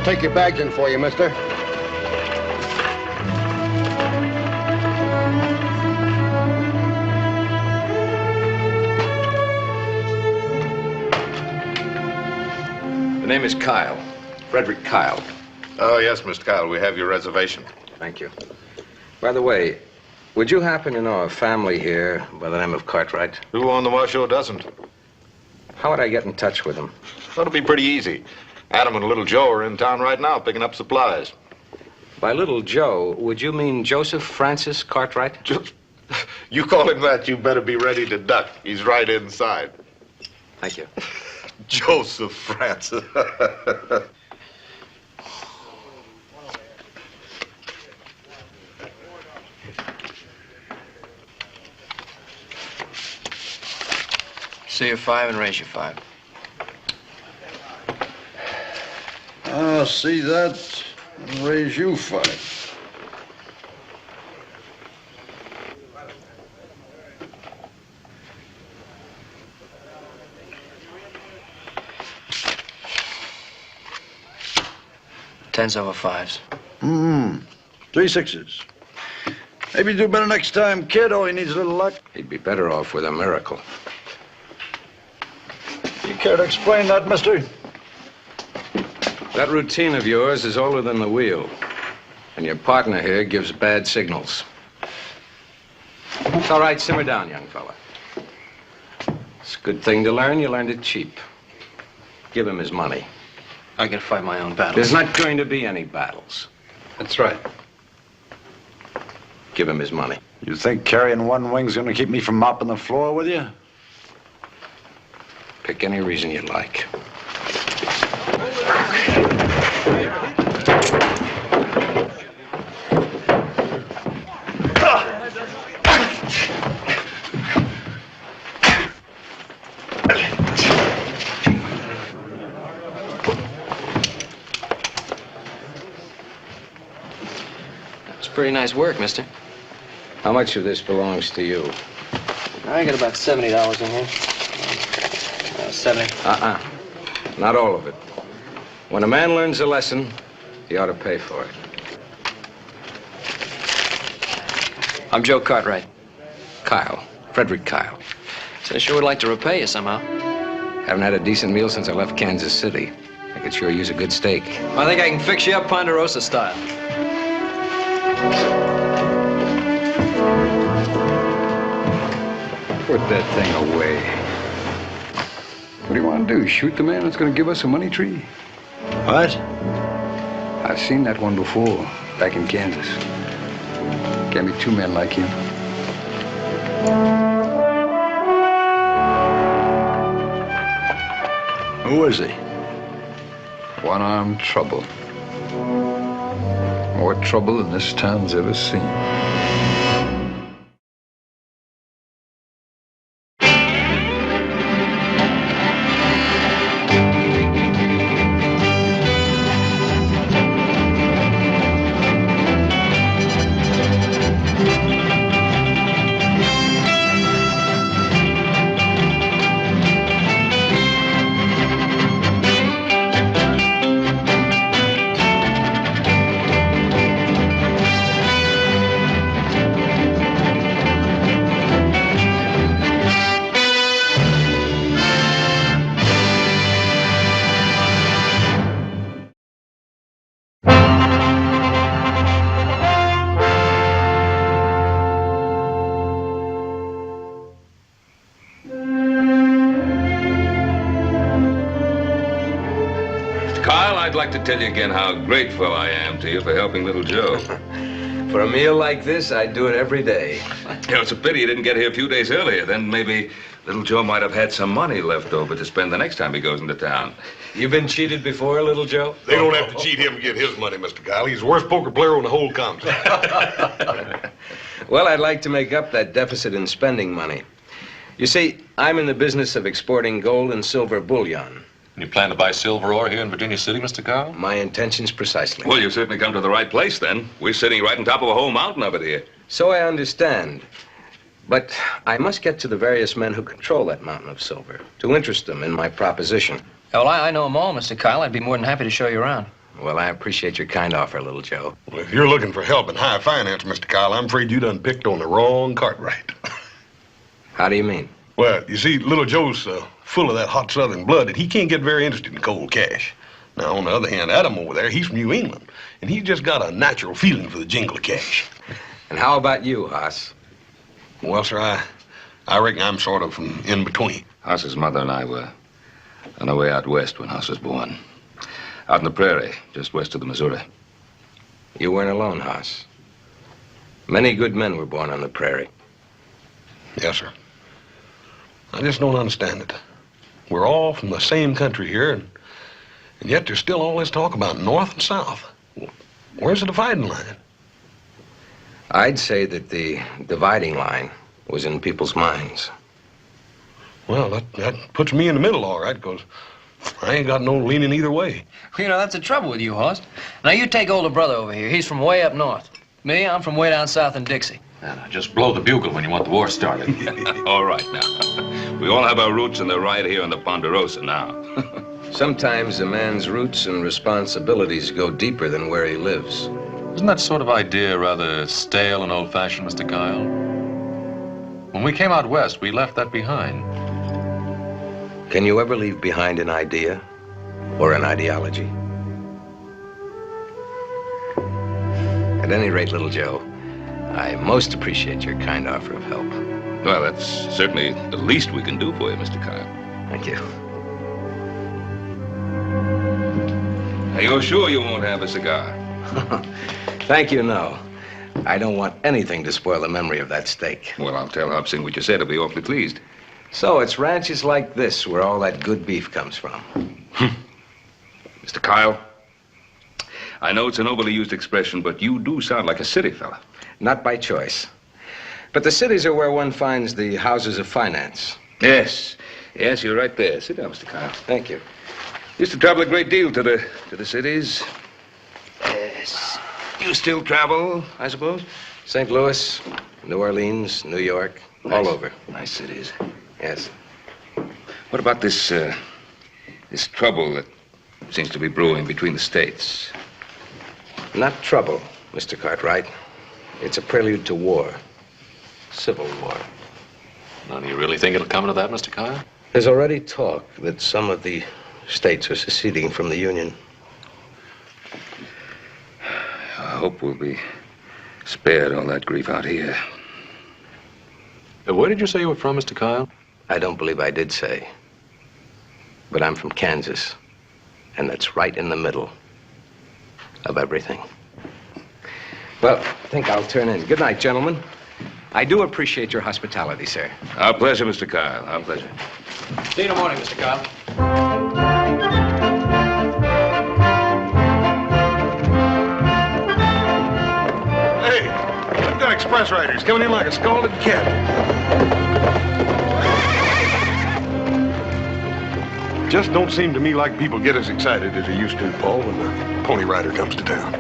take your bags in for you, mister. The name is Kyle. Frederick Kyle. Oh, yes, Mr. Kyle. We have your reservation. Thank you. By the way, would you happen to know a family here by the name of Cartwright? Who on the Washoe doesn't? How would I get in touch with them? That'll be pretty easy. Adam and little Joe are in town right now picking up supplies. By little Joe, would you mean Joseph Francis Cartwright? You call him that, you better be ready to duck. He's right inside. Thank you. Joseph Francis. See you 5 and raise you 5. I'll see that and raise you 5. Tens over 5s. 3 6s. Maybe you do better next time, kid. All he needs a little luck. He'd be better off with a miracle. You care to explain that, mister? That routine of yours is older than the wheel. And your partner here gives bad signals. It's all right, simmer down, young fella. It's a good thing to learn. You learned it cheap. Give him his money. I can fight my own battles. There's not going to be any battles. That's right. Give him his money. You think carrying one wing's gonna keep me from mopping the floor with you? Pick any reason you like. It's pretty nice work, mister. How much of this belongs to you? I got about $70 in here. 70. Not all of it. When a man learns a lesson, he ought to pay for it. I'm Joe Cartwright. Kyle. Frederick Kyle. So I sure would like to repay you somehow. Haven't had a decent meal since I left Kansas City. I could sure use a good steak. I think I can fix you up Ponderosa style. Put that thing away. What do you want to do? Shoot the man that's going to give us a money tree? What? I've seen that one before, back in Kansas. Can't be two men like him. Who is he? One-armed trouble. More trouble than this town's ever seen. I'd like to tell you again how grateful I am to you for helping little Joe. For a meal like this, I'd do it every day. You know, it's a pity you didn't get here a few days earlier. Then maybe little Joe might have had some money left over to spend the next time he goes into town. You been cheated before, little Joe? They don't have to cheat him to get his money, Mr. Kyle. He's the worst poker player on the whole company. Well, I'd like to make up that deficit in spending money. You see, I'm in the business of exporting gold and silver bullion. You plan to buy silver ore here in Virginia City, Mr. Kyle? My intentions precisely. Well, you certainly come to the right place, then. We're sitting right on top of a whole mountain of it here. So I understand. But I must get to the various men who control that mountain of silver to interest them in my proposition. Well, I know them all, Mr. Kyle. I'd be more than happy to show you around. Well, I appreciate your kind offer, little Joe. Well, if you're looking for help in high finance, Mr. Kyle, I'm afraid you done picked on the wrong Cartwright. How do you mean? Well, you see, little Joe's full of that hot southern blood that he can't get very interested in cold cash. Now, on the other hand, Adam over there, he's from New England, and he's just got a natural feeling for the jingle of cash. And how about you, Hoss? Well, sir, I reckon I'm sort of from in between. Hoss's mother and I were on our way out west when Hoss was born. Out in the prairie, just west of the Missouri. You weren't alone, Hoss. Many good men were born on the prairie. Yes, sir. I just don't understand it. We're all from the same country here, and yet there's still all this talk about North and South. Where's the dividing line? I'd say that the dividing line was in people's minds. Well, that puts me in the middle, all right, because I ain't got no leaning either way. You know, that's the trouble with you, Horst. Now, you take older brother over here. He's from way up north. Me, I'm from way down south in Dixie. Now, just blow the bugle when you want the war started. All right, now. We all have our roots, and they're right here in the Ponderosa now. Sometimes a man's roots and responsibilities go deeper than where he lives. Isn't that sort of idea rather stale and old-fashioned, Mr. Kyle? When we came out west, we left that behind. Can you ever leave behind an idea or an ideology? At any rate, little Joe, I most appreciate your kind offer of help. Well, that's certainly the least we can do for you, Mr. Kyle. Thank you. Are you sure you won't have a cigar? Thank you, no. I don't want anything to spoil the memory of that steak. Well, I'll tell Hobson what you said. He'll be awfully pleased. So it's ranches like this where all that good beef comes from. Mr. Kyle, I know it's an overly used expression, but you do sound like a city fella. Not by choice. But the cities are where one finds the houses of finance. Yes. Yes, you're right there. Sit down, Mr. Kyle. Thank you. Used to travel a great deal to the cities. Yes. You still travel, I suppose? St. Louis, New Orleans, New York, all over. Nice cities. Yes. What about this trouble that seems to be brewing between the states? Not trouble, Mr. Cartwright. It's a prelude to war. Civil war. Now, do you really think it'll come to that, Mr. Kyle? There's already talk that some of the states are seceding from the Union. I hope we'll be spared all that grief out here. Where did you say you were from, Mr. Kyle? I don't believe I did say. But I'm from Kansas. And that's right in the middle of everything. Well, I think I'll turn in. Good night, gentlemen. I do appreciate your hospitality, sir. Our pleasure, Mr. Kyle. Our pleasure. See you in the morning, Mr. Kyle. Hey, look at that express rider. He's coming in like a scalded cat. Just don't seem to me like people get as excited as they used to, Paul, when the pony rider comes to town.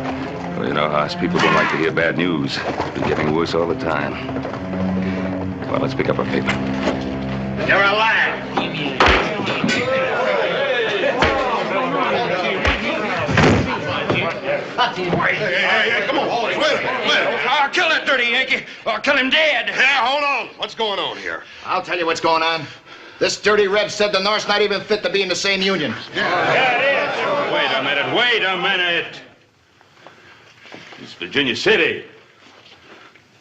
Well, you know, Hoss, people don't like to hear bad news. It's been getting worse all the time. Well, let's pick up our paper. You're alive. Hey, come on, Wait a minute. I'll kill that dirty Yankee, or kill him dead. Yeah, hold on. What's going on here? I'll tell you what's going on. This dirty Reb said the North's not even fit to be in the same union. Yeah, it is. Wait a minute. It's Virginia City.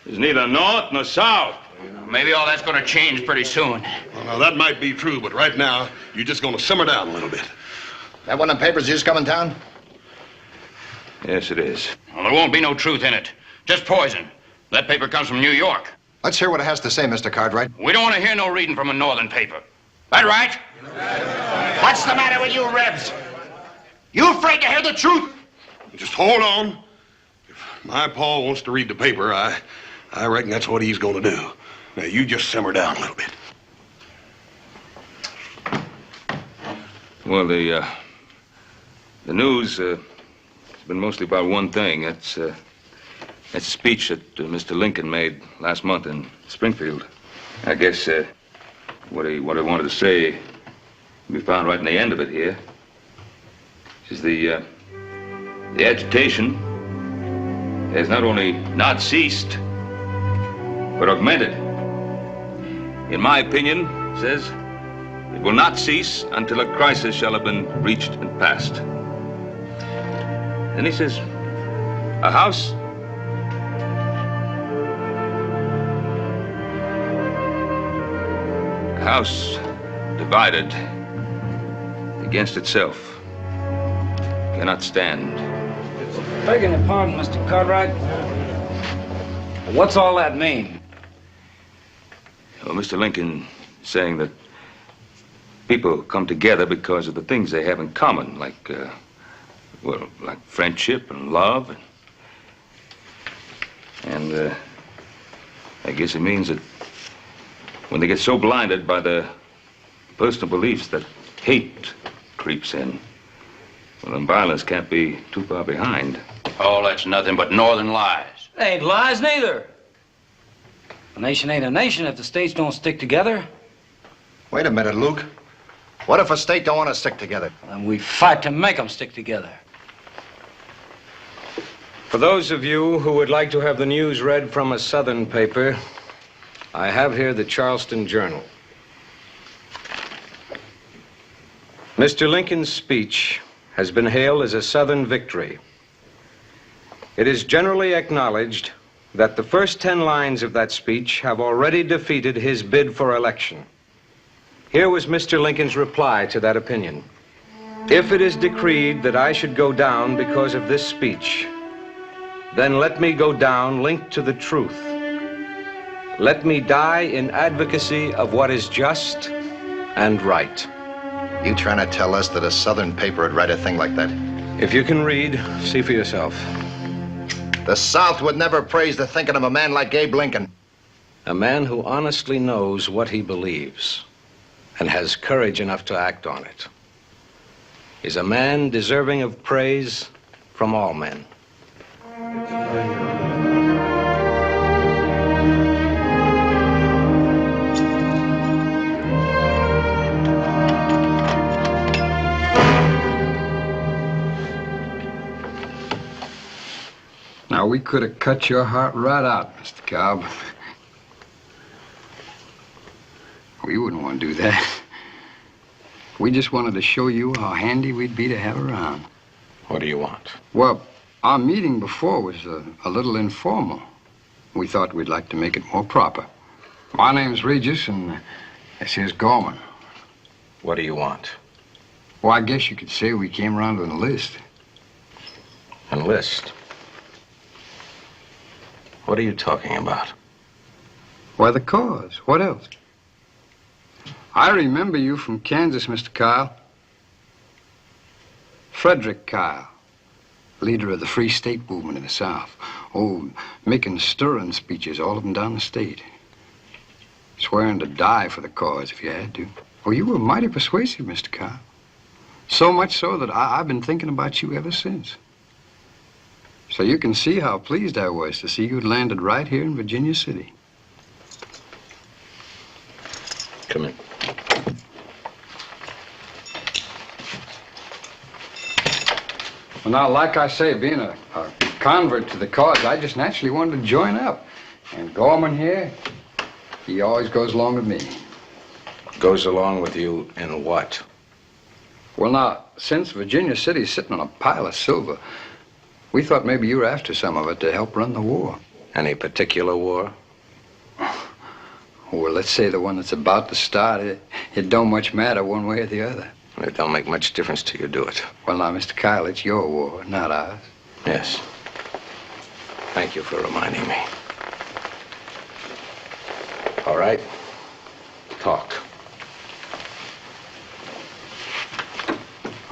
There's neither North nor South. Maybe all that's going to change pretty soon. Well, now, that might be true, but right now, you're just going to simmer down a little bit. That one of the papers just come in town? Yes, it is. Well, there won't be no truth in it. Just poison. That paper comes from New York. Let's hear what it has to say, Mr. Cartwright. We don't want to hear no reading from a northern paper. That right? What's the matter with you, Rebs? You afraid to hear the truth? Just hold on. If my Paul wants to read the paper, I reckon that's what he's going to do. Now, you just simmer down a little bit. Well, the news has been mostly about one thing. That's a speech that Mr. Lincoln made last month in Springfield. I guess what I wanted to say can be found right in the end of it here. Is the The agitation has not only not ceased, but augmented. In my opinion, says, it will not cease until a crisis shall have been reached and passed. Then he says, a house divided against itself cannot stand. Begging your pardon, Mr. Cartwright. What's all that mean? Well, Mr. Lincoln is saying that people come together because of the things they have in common, like, like friendship and love. And I guess it means that when they get so blinded by their personal beliefs that hate creeps in, well, then violence can't be too far behind. Oh, that's nothing but northern lies. They ain't lies neither. A nation ain't a nation if the states don't stick together. Wait a minute, Luke. What if a state don't want to stick together? And we fight to make them stick together. For those of you who would like to have the news read from a Southern paper, I have here the Charleston Journal. Mr. Lincoln's speech has been hailed as a Southern victory. It is generally acknowledged that the first 10 lines of that speech have already defeated his bid for election. Here was Mr. Lincoln's reply to that opinion. If it is decreed that I should go down because of this speech, then let me go down linked to the truth. Let me die in advocacy of what is just and right. You trying to tell us that a Southern paper would write a thing like that? If you can read, see for yourself. The South would never praise the thinking of a man like Abe Lincoln. A man who honestly knows what he believes and has courage enough to act on it is a man deserving of praise from all men. Now, we could have cut your heart right out, Mr. Cobb. We wouldn't want to do that. We just wanted to show you how handy we'd be to have around. What do you want? Well, our meeting before was a little informal. We thought we'd like to make it more proper. My name's Regis, and this here's Gorman. What do you want? Well, I guess you could say we came around to enlist. Enlist? What are you talking about? Why, the cause. What else? I remember you from Kansas, Mr. Kyle. Frederick Kyle, leader of the Free State movement in the South. Oh, making stirring speeches, all of them down the state. Swearing to die for the cause if you had to. Oh, you were mighty persuasive, Mr. Kyle. So much so that I've been thinking about you ever since. So you can see how pleased I was to see you'd landed right here in Virginia City. Come in. Well, now, like I say, being a convert to the cause, I just naturally wanted to join up. And Gorman here, he always goes along with me. Goes along with you in what? Well, now, since Virginia City's sitting on a pile of silver, we thought maybe you were after some of it to help run the war. Any particular war? Well, let's say the one that's about to start. It don't much matter one way or the other. It don't make much difference till you do it. Well, now, Mr. Kyle, it's your war, not ours. Yes. Thank you for reminding me. All right. Talk.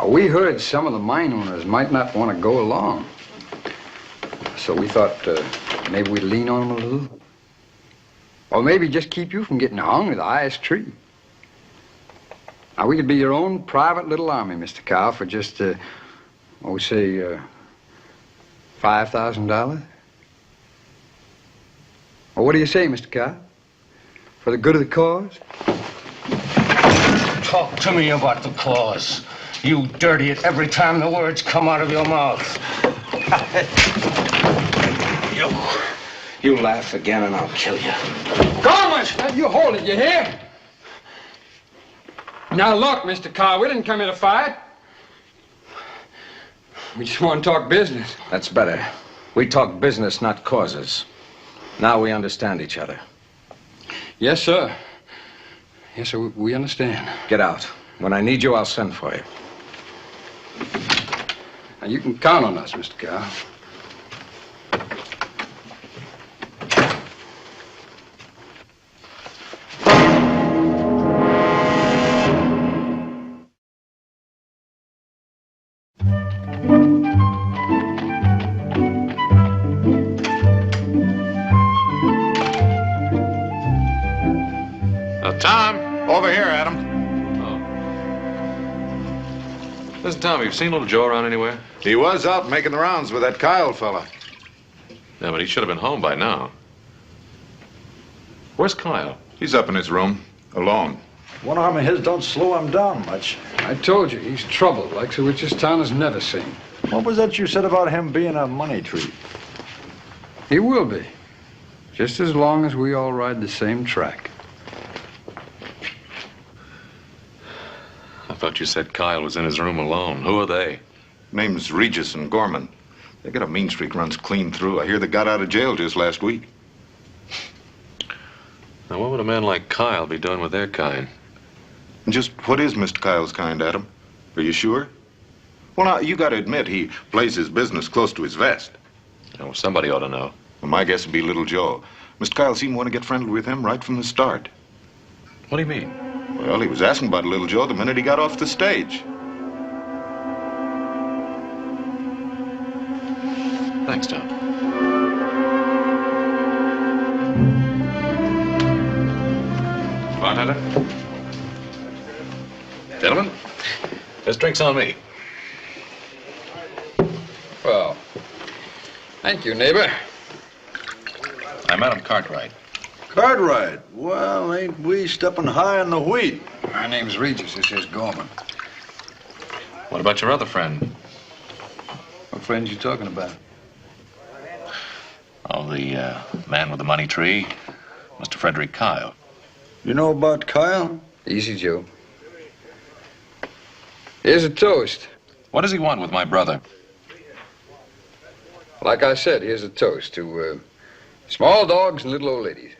We heard some of the mine owners might not want to go along. So we thought maybe we'd lean on them a little. Or maybe just keep you from getting hung to the highest tree. Now, we could be your own private little army, Mr. Kyle, for just, say, $5,000. Well, what do you say, Mr. Kyle? For the good of the cause? Talk to me about the cause. You dirty it every time the words come out of your mouth. You laugh again and I'll kill you. Go on, Winston. You hold it, you hear? Now look, Mr. Carl, we didn't come here to fight. We just want to talk business. That's better. We talk business, not causes. Now we understand each other. Yes, sir. Yes, sir, we understand. Get out. When I need you, I'll send for you. Now, you can count on us, Mr. Carl. Tom! Over here, Adam. Oh. Listen, Tom, you've seen little Joe around anywhere? He was out making the rounds with that Kyle fella. Yeah, but he should have been home by now. Where's Kyle? He's up in his room, alone. One arm of his don't slow him down much. I told you, he's troubled, like the richest town has never seen. What was that you said about him being a money tree? He will be. Just as long as we all ride the same track. I thought you said Kyle was in his room alone. Who are they? Name's Regis and Gorman. They got a mean streak runs clean through. I hear they got out of jail just last week. Now, what would a man like Kyle be doing with their kind? And just what is Mr. Kyle's kind, Adam? Are you sure? Well, now, you got to admit he plays his business close to his vest. Oh, somebody ought to know. Well, my guess would be little Joe. Mr. Kyle seemed to want to get friendly with him right from the start. What do you mean? Well, he was asking about little Joe the minute he got off the stage. Thanks, Tom. Bartender? Gentlemen, this drink's on me. Well, thank you, neighbor. I'm Madam Cartwright. Cartwright? Well, ain't we stepping high in the wheat? My name's Regis. This is Gorman. What about your other friend? What friends you talking about? Oh, the man with the money tree, Mr. Frederick Kyle. You know about Kyle? Easy, Joe. Here's a toast. What does he want with my brother? Like I said, here's a toast to small dogs and little old ladies.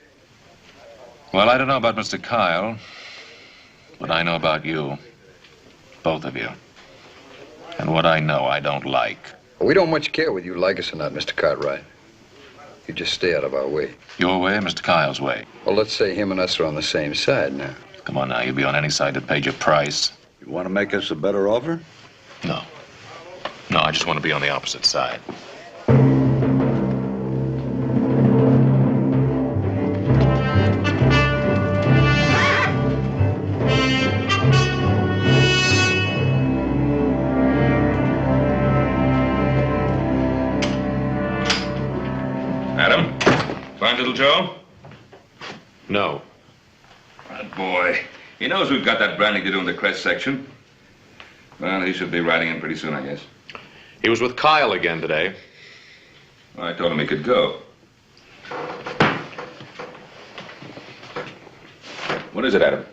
Well, I don't know about Mr. Kyle, but I know about you. Both of you. And what I know, I don't like. We don't much care whether you like us or not, Mr. Cartwright. You just stay out of our way. Your way or Mr. Kyle's way? Well, let's say him and us are on the same side now. Come on now, you'll be on any side that paid your price. You want to make us a better offer? No. No, I just want to be on the opposite side. Adam, find little Joe? No. That boy. He knows we've got that branding to do in the crest section. Well, he should be riding in pretty soon, I guess. He was with Kyle again today. Well, I told him he could go. What is it, Adam?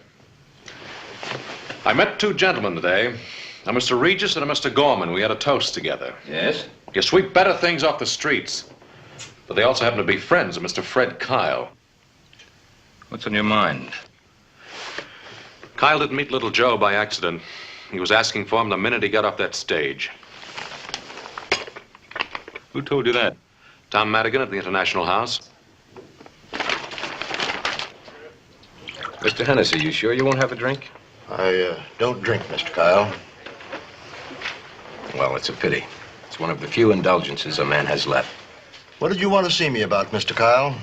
I met two gentlemen today, a Mr. Regis and a Mr. Gorman. We had a toast together. Yes? You sweep better things off the streets. But they also happen to be friends of Mr. Fred Kyle. What's on your mind? Kyle didn't meet little Joe by accident. He was asking for him the minute he got off that stage. Who told you that? Tom Madigan at the International House. Mr. Hennessy, you sure you won't have a drink? I don't drink, Mr. Kyle. Well, it's a pity. It's one of the few indulgences a man has left. What did you want to see me about, Mr. Kyle?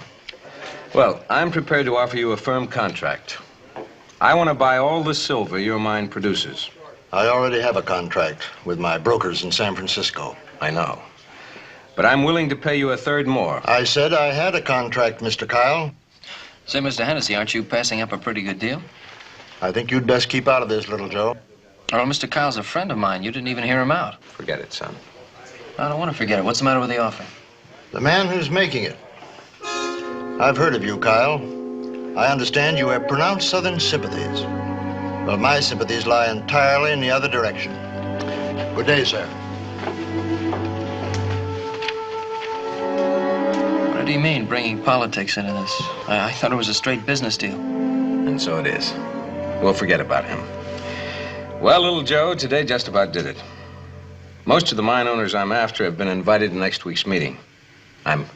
Well, I'm prepared to offer you a firm contract. I want to buy all the silver your mine produces. I already have a contract with my brokers in San Francisco. I know. But I'm willing to pay you a third more. I said I had a contract, Mr. Kyle. Say, Mr. Hennessy, aren't you passing up a pretty good deal? I think you'd best keep out of this, little Joe. Well, Mr. Kyle's a friend of mine. You didn't even hear him out. Forget it, son. I don't want to forget it. What's the matter with the offer? The man who's making it. I've heard of you, Kyle. I understand you have pronounced Southern sympathies. Well, my sympathies lie entirely in the other direction. Good day, sir. What did he mean, bringing politics into this? I thought it was a straight business deal. And so it is. We'll forget about him. Well, little Joe, today just about did it. Most of the mine owners I'm after have been invited to next week's meeting. I'm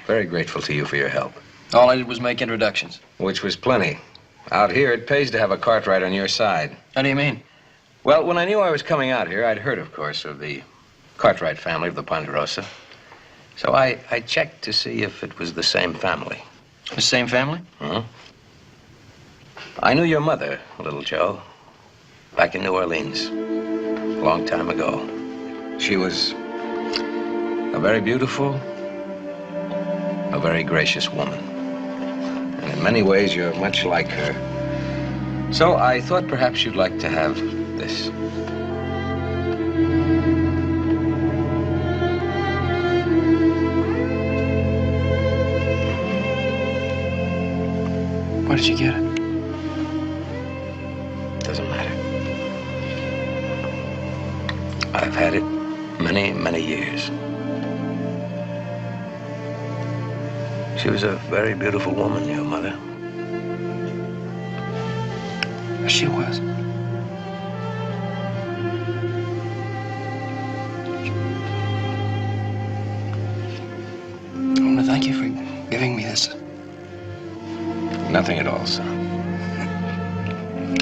very grateful to you for your help. All I did was make introductions. Which was plenty. Out here, it pays to have a Cartwright on your side. How do you mean? Well, when I knew I was coming out here, I'd heard, of course, of the Cartwright family of the Ponderosa. So I checked to see if it was the same family. The same family? Uh-huh. I knew your mother, little Joe, back in New Orleans, a long time ago. She was a very beautiful, a very gracious woman. And in many ways, you're much like her. So I thought perhaps you'd like to have this. Where did you get it? Doesn't matter. I've had it many, many years. She was a very beautiful woman, your mother. She was. I want to thank you for giving me this. Nothing at all, son.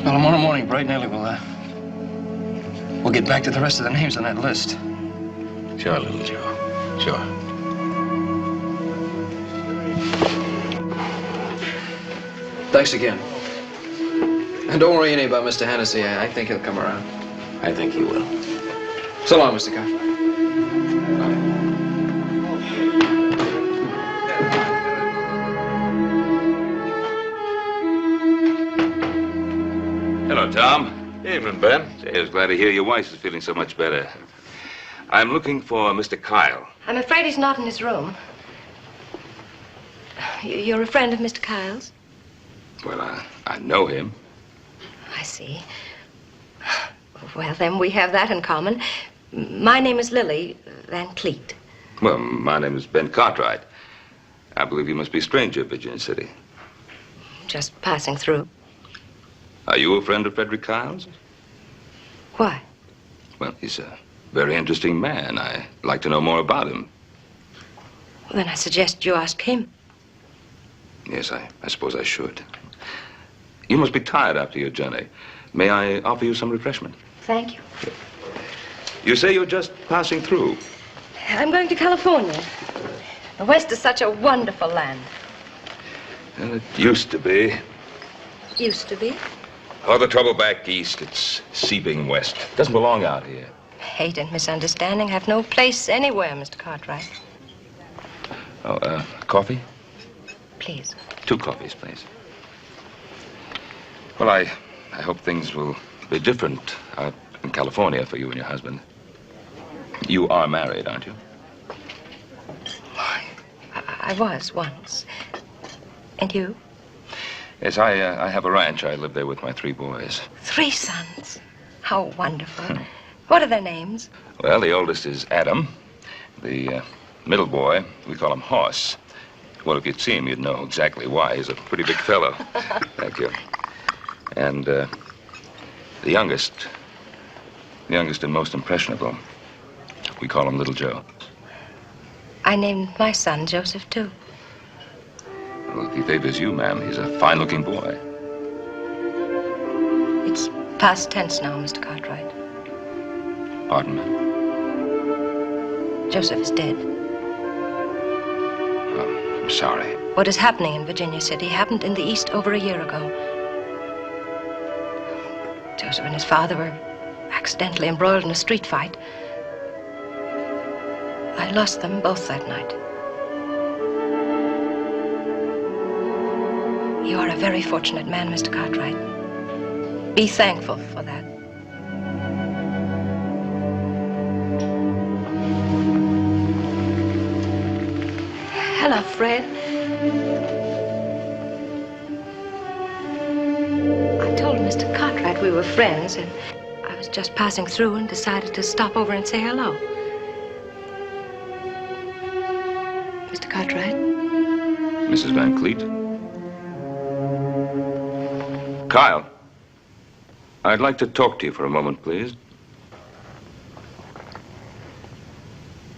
Well, tomorrow morning, bright and early, we'll get back to the rest of the names on that list. Sure, little Joe. Sure. Thanks again. And don't worry any about Mr. Hennessy. I think he'll come around. I think he will. So long, Mr. Kyle. Hello, Tom. Evening, Ben. Say, I was glad to hear your wife is feeling so much better. I'm looking for Mr. Kyle. I'm afraid he's not in his room. You're a friend of Mr. Kyle's? Well, I know him. I see. Well, then we have that in common. My name is Lily Van Cleet. Well, my name is Ben Cartwright. I believe you must be a stranger at Virginia City. Just passing through. Are you a friend of Frederick Kyle's? Why? Well, he's a very interesting man. I'd like to know more about him. Well, then I suggest you ask him. Yes, I suppose I should. You must be tired after your journey. May I offer you some refreshment? Thank you. You say you're just passing through. I'm going to California. The West is such a wonderful land. Well, it used to be. Used to be. All the trouble back east, it's seeping west. Doesn't belong out here. Hate and misunderstanding have no place anywhere, Mr. Cartwright. Oh, coffee? Please. 2 coffees, please. Well, I hope things will be different out in California for you and your husband. You are married, aren't you? I was once. And you? Yes, I have a ranch. I live there with my 3 boys. 3 sons. How wonderful. What are their names? Well, the oldest is Adam. The middle boy, we call him Hoss. Well, if you'd see him, you'd know exactly why. He's a pretty big fellow. Thank you. And the youngest and most impressionable, we call him Little Joe. I named my son Joseph, too. Well, if he favors you, ma'am, he's a fine-looking boy. It's past tense now, Mr. Cartwright. Pardon me? Joseph is dead. Oh, I'm sorry. What is happening in Virginia City happened in the East over a year ago. Joseph and his father were accidentally embroiled in a street fight. I lost them both that night. You are a very fortunate man, Mr. Cartwright. Be thankful for that. Hello, Fred. I told Mr. Cartwright we were friends, and I was just passing through and decided to stop over and say hello. Mr. Cartwright? Mrs. Van Cleet? Kyle, I'd like to talk to you for a moment, please.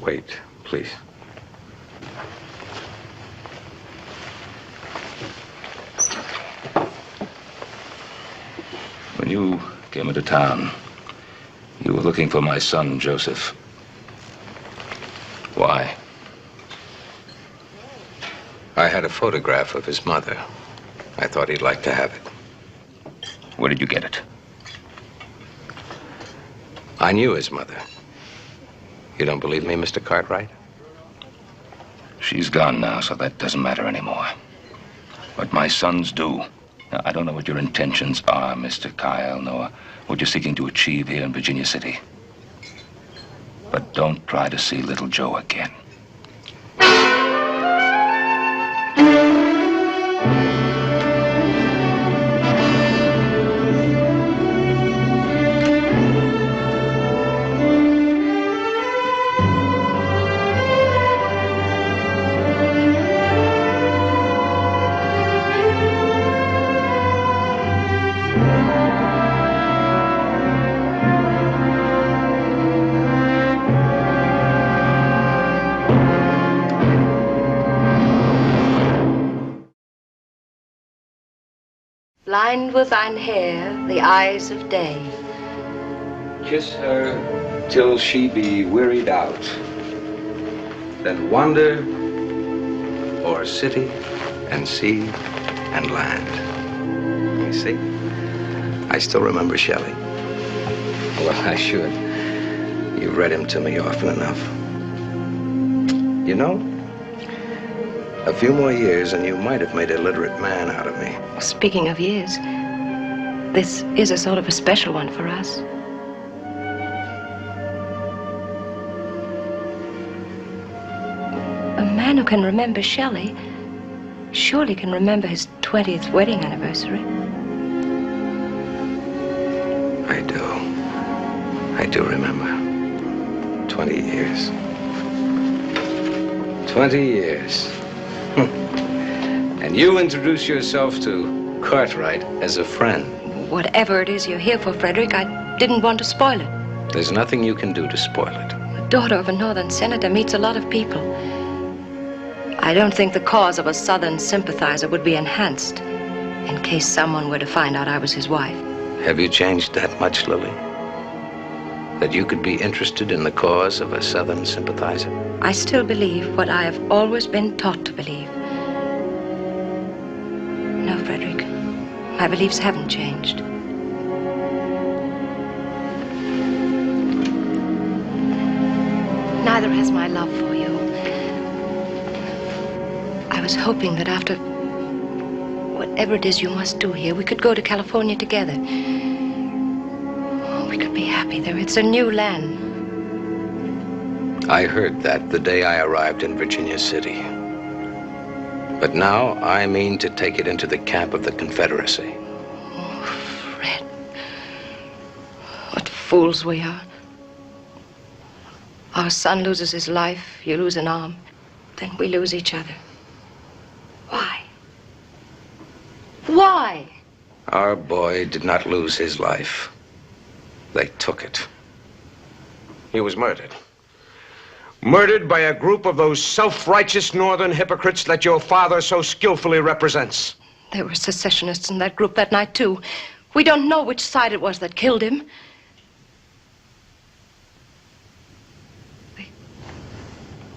Wait, please. When you came into town, you were looking for my son, Joseph. Why? I had a photograph of his mother. I thought he'd like to have it. Where did you get it? I knew his mother. You don't believe me, Mr. Cartwright? She's gone now, so that doesn't matter anymore. But my sons do. Now, I don't know what your intentions are, Mr. Kyle, nor what you're seeking to achieve here in Virginia City. But don't try to see little Joe again. Blind with thine hair, the eyes of day. Kiss her till she be wearied out. Then wander o'er city and sea and land. You see, I still remember Shelley. Well, I should. You've read him to me often enough. You know, a few more years and you might have made a literate man out of me. Speaking of years, this is a sort of a special one for us. A man who can remember Shelley surely can remember his 20th wedding anniversary. I do. I do remember. 20 years. 20 years. And you introduce yourself to Cartwright as a friend. Whatever it is you're here for, Frederick, I didn't want to spoil it. There's nothing you can do to spoil it. The daughter of a northern senator meets a lot of people. I don't think the cause of a southern sympathizer would be enhanced in case someone were to find out I was his wife. Have you changed that much, Lily? That you could be interested in the cause of a southern sympathizer? I still believe what I have always been taught to believe. No, Frederick, my beliefs haven't changed. Neither has my love for you. I was hoping that after whatever it is you must do here, we could go to California together. Oh, we could be happy there. It's a new land. I heard that the day I arrived in Virginia City. But now I mean to take it into the camp of the Confederacy. Oh, Fred. What fools we are. Our son loses his life, you lose an arm, then we lose each other. Why? Why? Our boy did not lose his life. They took it. He was murdered. Murdered by a group of those self-righteous northern hypocrites that your father so skillfully represents. There were secessionists in that group that night, too. We don't know which side it was that killed him.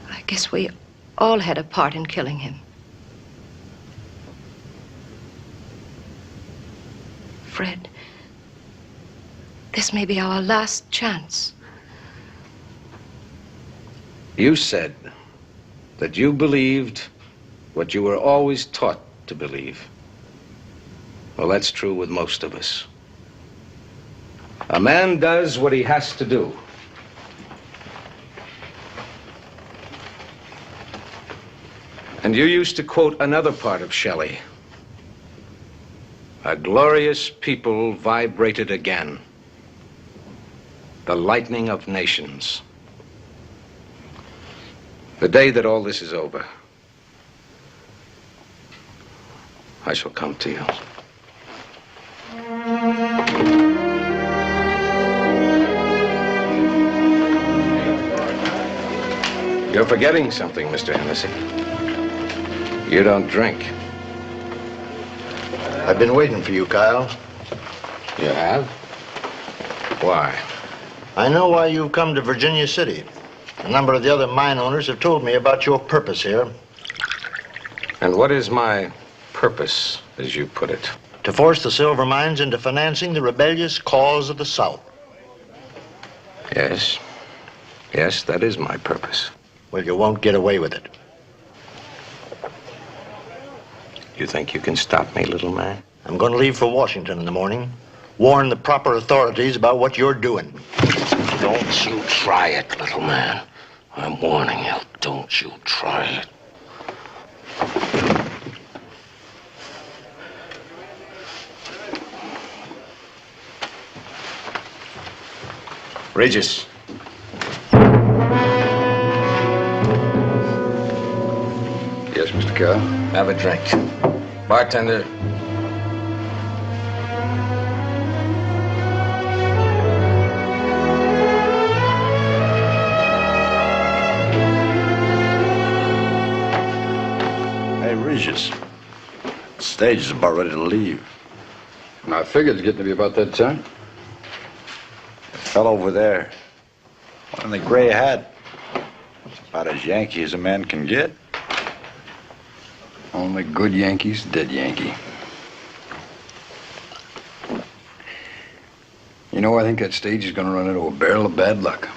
I guess we all had a part in killing him. Fred, this may be our last chance. You said that you believed what you were always taught to believe. Well, that's true with most of us. A man does what he has to do. And And you used to quote another part of Shelley. A glorious people vibrated again. The lightning of nations. The day that all this is over, I shall come to you. You're forgetting something, Mr. Hennessy. You don't drink. I've been waiting for you, Kyle. You have? Why? I know why you've come to Virginia City. A number of the other mine owners have told me about your purpose here. And what is my purpose, as you put it? To force the silver mines into financing the rebellious cause of the South. Yes. Yes, that is my purpose. Well, you won't get away with it. You think you can stop me, little man? I'm going to leave for Washington in the morning. Warn the proper authorities about what you're doing. Don't you try it, little man. I'm warning you. Don't you try it. Regis. Yes, Mr. Kyle? Have a drink. Bartender. Hey, Regis. The stage is about ready to leave. I figured it's getting to be about that time. The fellow over there, one in the gray hat. It's about as Yankee as a man can get. Only good Yankees, dead Yankee. You know, I think that stage is going to run into a barrel of bad luck.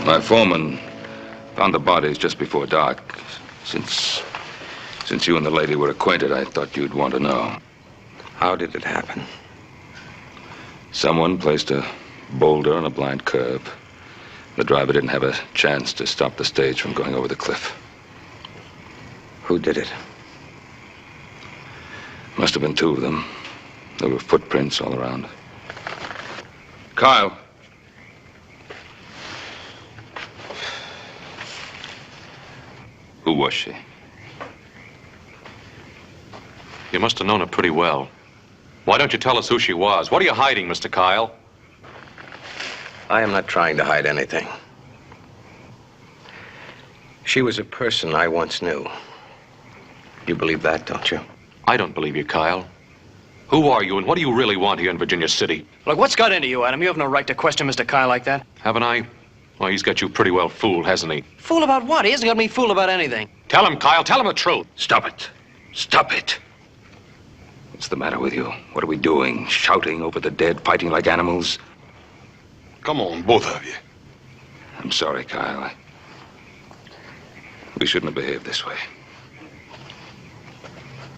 My foreman found the bodies just before dark. Since you and the lady were acquainted, I thought you'd want to know. How did it happen? Someone placed a boulder on a blind curve. The driver didn't have a chance to stop the stage from going over the cliff. Who did it? Must have been two of them. There were footprints all around. Kyle. Who was she? You must have known her pretty well. Why don't you tell us who she was? What are you hiding, Mr. Kyle? I am not trying to hide anything. She was a person I once knew. You believe that, don't you? I don't believe you, Kyle. Who are you and what do you really want here in Virginia City? Look, what's got into you, Adam? You have no right to question Mr. Kyle like that. Haven't I? Well, he's got you pretty well fooled, hasn't he? Fool about what? He hasn't got me fooled about anything. Tell him, Kyle. Tell him the truth. Stop it. Stop it. What's the matter with you? What are we doing? Shouting over the dead, fighting like animals? Come on, both of you. I'm sorry, Kyle. We shouldn't have behaved this way.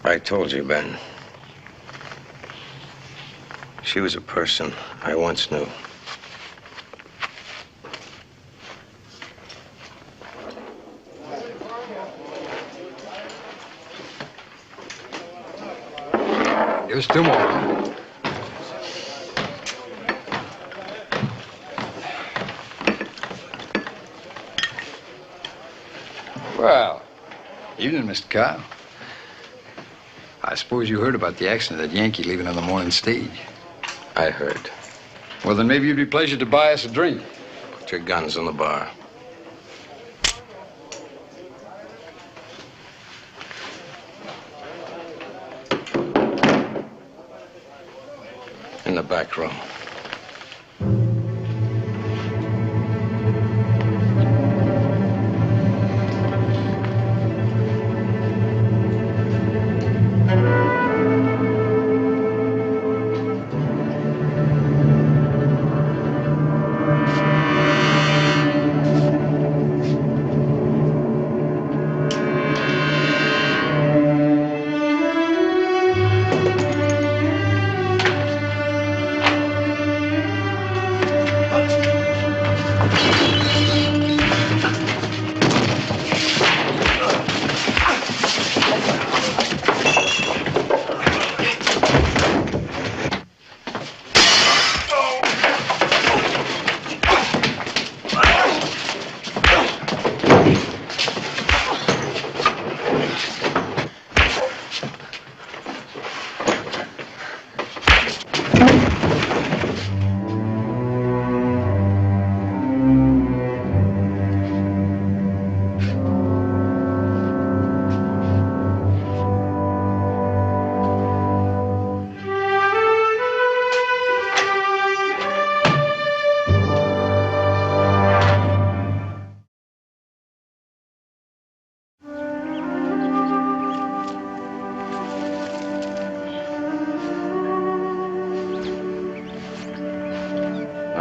I told you, Ben. She was a person I once knew. Give us two more. Well, evening, Mr. Kyle. I suppose you heard about the accident of that Yankee leaving on the morning stage. I heard. Well, then maybe you'd be pleased to buy us a drink. Put your guns in the bar. In the back room.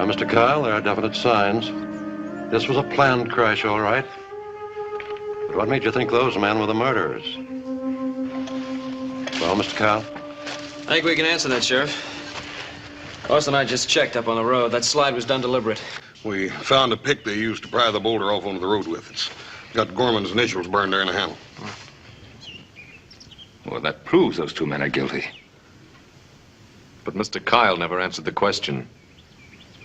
Mr. Kyle, there are definite signs. This was a planned crash, all right. But what made you think those men were the murderers? Well, Mr. Kyle? I think we can answer that, Sheriff. Horst and I just checked up on the road. That slide was done deliberate. We found a pick they used to pry the boulder off onto the road with. It's got Gorman's initials burned there in the handle. Well, that proves those two men are guilty. But Mr. Kyle never answered the question.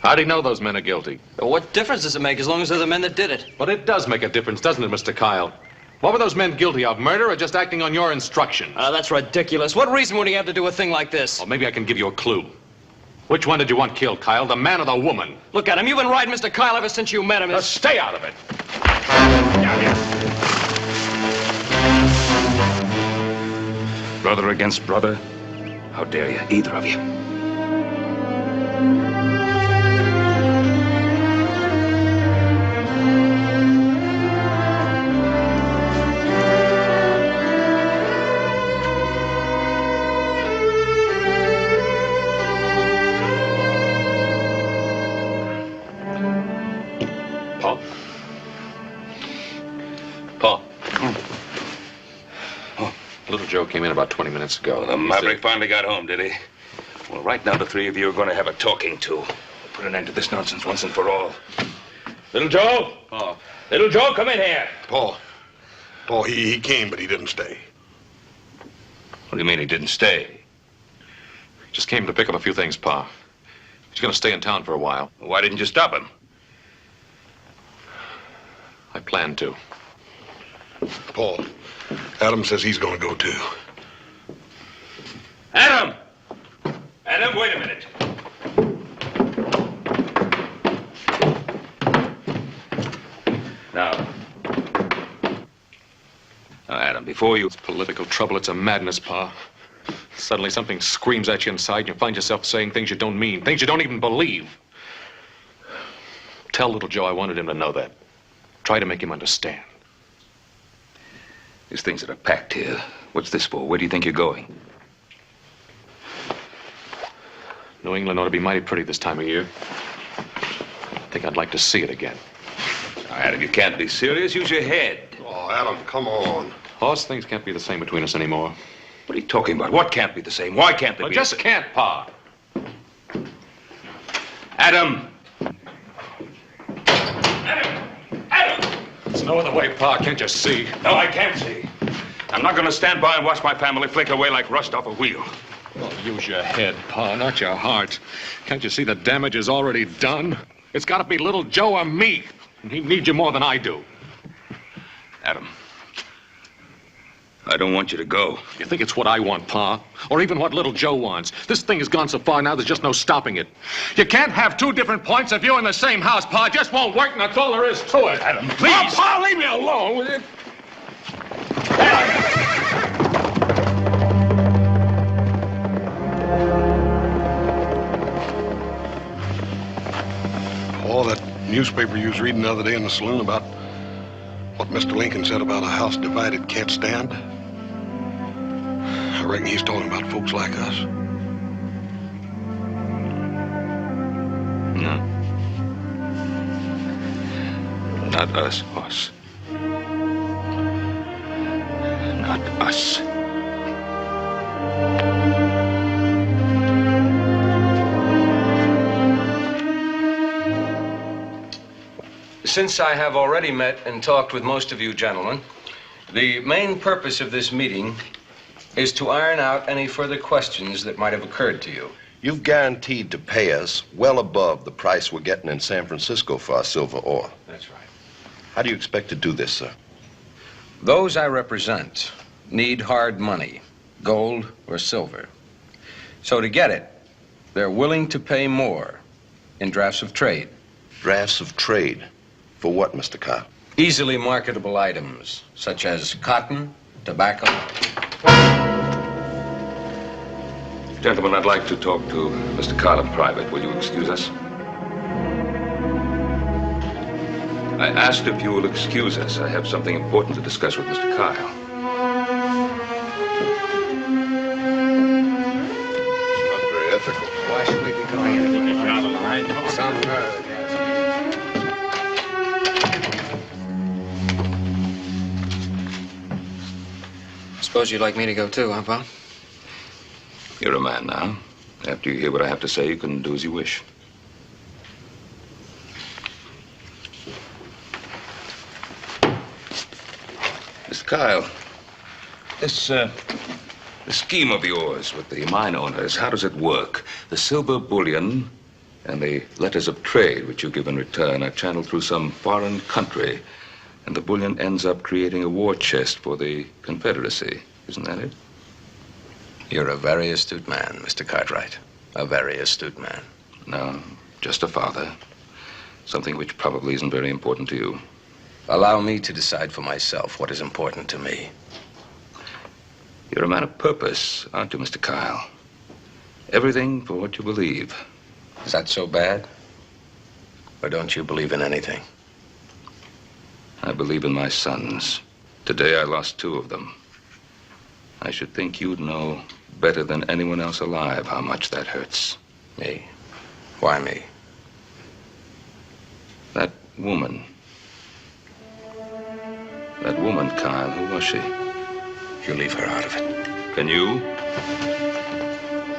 How'd he know those men are guilty? Well, what difference does it make as long as they're the men that did it? But it does make a difference, doesn't it, Mr. Kyle? What were those men guilty of? Murder or just acting on your instruction? That's ridiculous. What reason would he have to do a thing like this? Well, maybe I can give you a clue. Which one did you want killed, Kyle? The man or the woman? Look at him. You've been riding Mr. Kyle ever since you met him. Now stay out of it. Brother against brother? How dare you, either of you? Little Joe came in about 20 minutes ago. Well, the maverick finally got home, did he? Well, right now the three of you are going to have a talking to. We'll put an end to this nonsense once and for all. Little Joe? Oh. Little Joe, come in here. Paul, he came, but he didn't stay. What do you mean he didn't stay? Just came to pick up a few things, Pa. He's going to stay in town for a while. Why didn't you stop him? I planned to. Paul, Adam says he's going to go, too. Adam! Adam, wait a minute. Now, Adam, before you... It's political trouble. It's a madness, Pa. Suddenly something screams at you inside and you find yourself saying things you don't mean, things you don't even believe. Tell little Joe I wanted him to know that. Try to make him understand. These things that are packed here. What's this for? Where do you think you're going? New England ought to be mighty pretty this time of year. I think I'd like to see it again. Now, Adam, you can't be serious. Use your head. Oh, Adam, come on. Hoss, things can't be the same between us anymore. What are you talking about? What can't be the same? Why can't they Well, be just the same? can't, Pa. Adam! There's no other way, Pa. Can't you see? No, I can't see. I'm not going to stand by and watch my family flick away like rust off a wheel. Well, use your head, Pa, not your heart. Can't you see the damage is already done? It's got to be little Joe or me. And he needs you more than I do. Adam, I don't want you to go. You think it's what I want, Pa? Or even what little Joe wants? This thing has gone so far now, there's just no stopping it. You can't have two different points of view in the same house, Pa. It just won't work, and that's all there is to it. Adam, please. Oh, Pa, leave me alone with it. All that newspaper you was reading the other day in the saloon about what Mr. Lincoln said about a house divided can't stand. I reckon he's talking about folks like us. No. Not us, boss. Not us. Since I have already met and talked with most of you gentlemen, the main purpose of this meeting is to iron out any further questions that might have occurred to you. You've guaranteed to pay us well above the price we're getting in San Francisco for our silver ore. That's right. How do you expect to do this, sir? Those I represent need hard money, gold or silver. So to get it, they're willing to pay more in drafts of trade. Drafts of trade? For what, Mr. Kyle? Easily marketable items, such as cotton, tobacco. Gentlemen, I'd like to talk to Mr. Kyle in private. Will you excuse us? I asked if you will excuse us. I have something important to discuss with Mr. Kyle. Not very ethical. Why should we be going in? Some Suppose you'd like me to go too, huh, Bob? You're a man now. After you hear what I have to say, you can do as you wish. Mr. Kyle, this scheme of yours with the mine owners, how does it work? The silver bullion and the letters of trade which you give in return are channeled through some foreign country, and the bullion ends up creating a war chest for the Confederacy. Isn't that it? You're a very astute man, Mr. Cartwright. A very astute man. No, just a father. Something which probably isn't very important to you. Allow me to decide for myself what is important to me. You're a man of purpose, aren't you, Mr. Kyle? Everything for what you believe. Is that so bad? Or don't you believe in anything? I believe in my sons. Today I lost 2 of them. I should think you'd know better than anyone else alive how much that hurts. Me? Why me? That woman. That woman, Kyle, who was she? You leave her out of it. Can you?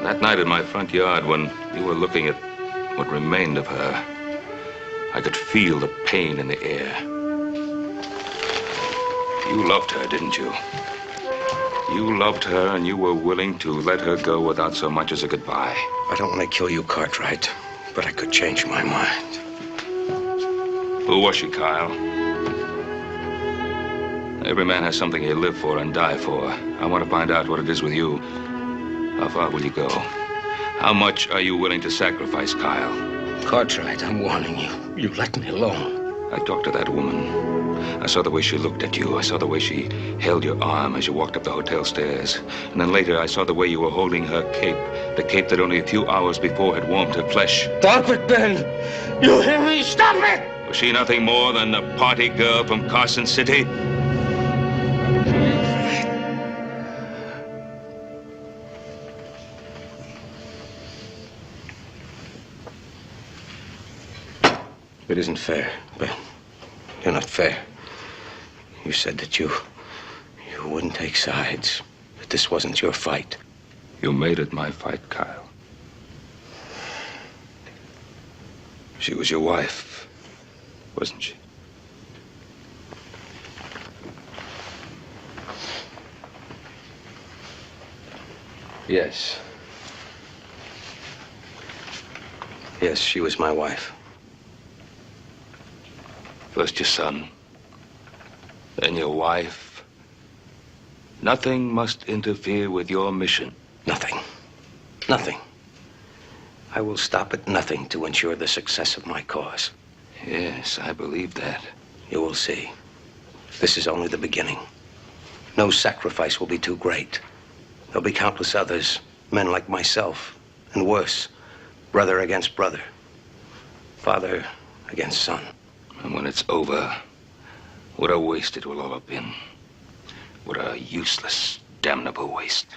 That night in my front yard when you were looking at what remained of her, I could feel the pain in the air. You loved her, didn't you? You loved her, and you were willing to let her go without so much as a goodbye. I don't want to kill you, Cartwright, but I could change my mind. Who was she, Kyle? Every man has something he'll live for and die for. I want to find out what it is with you. How far will you go? How much are you willing to sacrifice, Kyle? Cartwright, I'm warning you. You let me alone. I talked to that woman. I saw the way she looked at you. I saw the way she held your arm as you walked up the hotel stairs. And then later, I saw the way you were holding her cape. The cape that only a few hours before had warmed her flesh. Stop it, Ben! You hear me? Stop it! Was she nothing more than a party girl from Carson City? It isn't fair, Ben. You're not fair. You said that you wouldn't take sides, that this wasn't your fight. You made it my fight, Kyle. She was your wife, wasn't she? Yes. Yes, she was my wife. First your son, then your wife, Nothing must interfere with your mission. Nothing. Nothing. I will stop at nothing to ensure the success of my cause. Yes, I believe that. You will see. This is only the beginning. No sacrifice will be too great. There'll be countless others, men like myself, and worse, brother against brother, father against son. And when it's over, what a waste it will all have been. What a useless, damnable waste.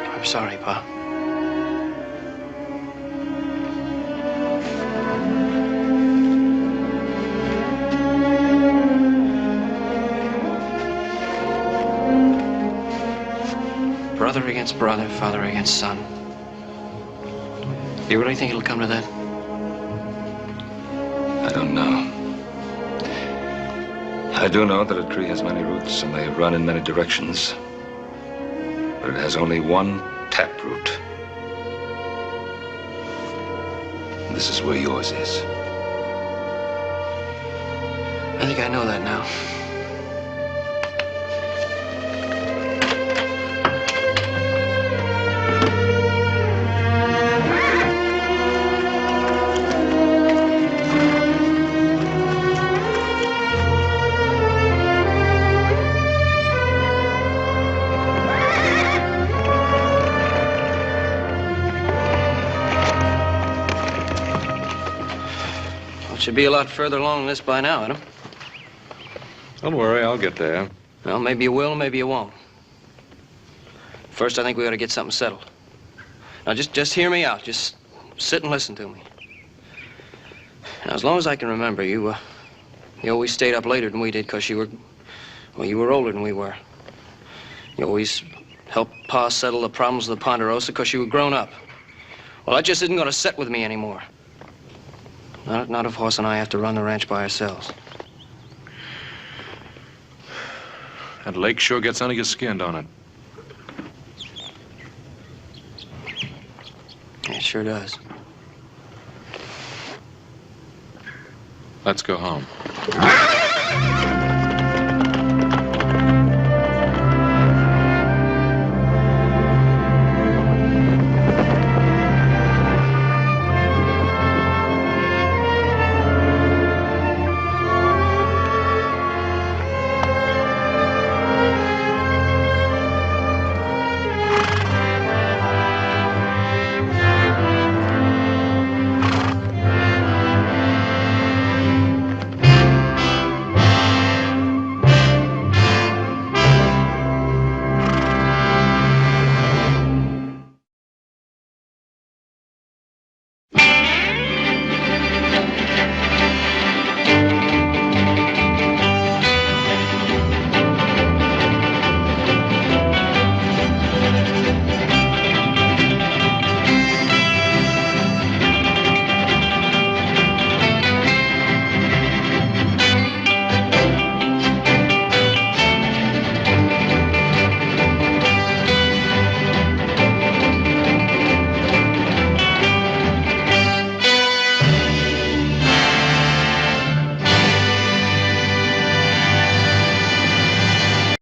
I'm sorry, Pa. Brother against brother, father against son. You really think it'll come to that? I don't know. I do know that a tree has many roots and they run in many directions. But it has only one taproot. And this is where yours is. I think I know that now. Should be a lot further along than this by now, Adam. Don't worry, I'll get there. Well, maybe you will, maybe you won't. First, I think we ought to get something settled. Now, just hear me out. Just sit and listen to me. Now, as long as I can remember, you always stayed up later than we did because you were older than we were. You always helped Pa settle the problems of the Ponderosa because you were grown up. Well, that just isn't going to set with me anymore. Not if Hoss and I have to run the ranch by ourselves. That lake sure gets under your skin, don't it? It sure does. Let's go home.